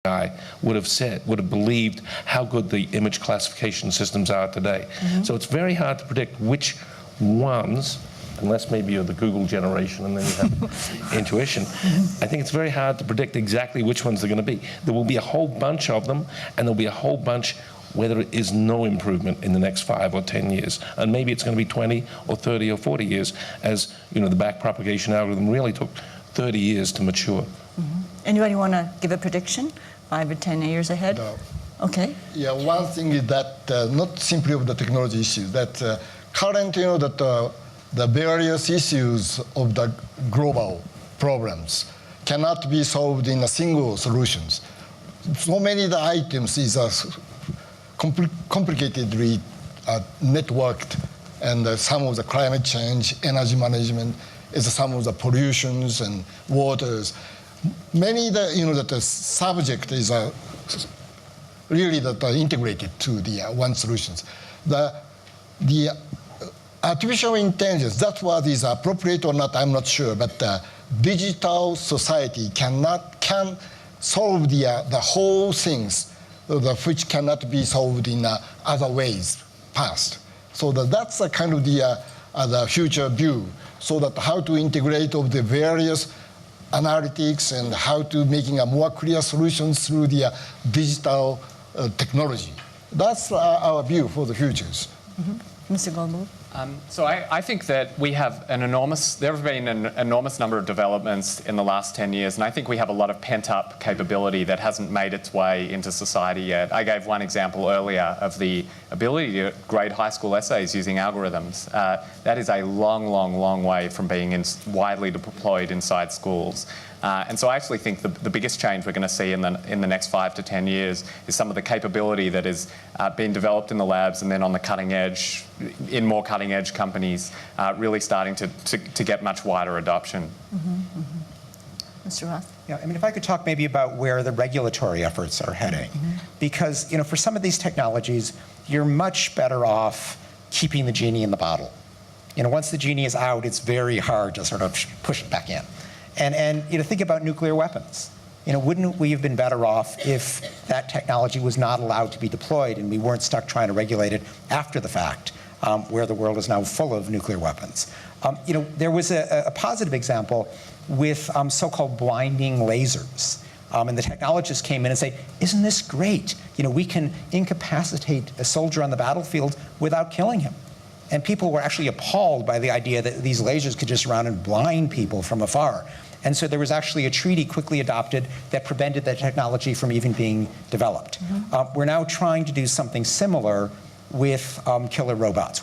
guy would have believed how good the image classification systems are today. So it's very hard to predict which ones, unless maybe you're the Google generation and then you have intuition. I think it's very hard to predict exactly which ones they're going to be. There will be a whole bunch of them, and there'll be a whole bunch where there is no improvement in the next 5 or 10 years. And maybe it's going to be 20 or 30 or 40 years, as you know, the backpropagation algorithm really took 30 years to mature. Anybody want to give a prediction? 5 or 10 years ahead? No. Okay. Yeah, one thing is that not simply of the technology issues, that current, the various issues of the global problems cannot be solved in a single solutions. So many of the items is complicatedly networked, and some of the climate change, energy management, is some of the pollutions and waters. Many that the subject is really integrated to the one solutions. The artificial intelligence, that what is appropriate or not, I'm not sure, but digital society can solve the whole things which cannot be solved in other ways past. So that's a kind of the future view. So that how to integrate of the various analytics and how to making a more clear solutions through the digital technology. That's our view for the futures. Mr. Goldberg? So I think that we have there have been an enormous number of developments in the last 10 years, and I think we have a lot of pent-up capability that hasn't made its way into society yet. I gave one example earlier of the ability to grade high school essays using algorithms. That is a long, long, long way from being widely deployed inside schools. And so I actually think the biggest change we're going to see in the next 5 to 10 years is some of the capability that is being developed in the labs and then on the cutting edge, in more cutting edge companies, really starting to get much wider adoption. Mr. Roth? Yeah, I mean, if I could talk maybe about where the regulatory efforts are heading. Because, for some of these technologies, you're much better off keeping the genie in the bottle. Once the genie is out, it's very hard to sort of push it back in. And think about nuclear weapons. Wouldn't we have been better off if that technology was not allowed to be deployed and we weren't stuck trying to regulate it after the fact, where the world is now full of nuclear weapons? There was a positive example with so-called blinding lasers. And the technologists came in and say, isn't this great? We can incapacitate a soldier on the battlefield without killing him. And people were actually appalled by the idea that these lasers could just run and blind people from afar. And so there was actually a treaty quickly adopted that prevented that technology from even being developed. We're now trying to do something similar with killer robots.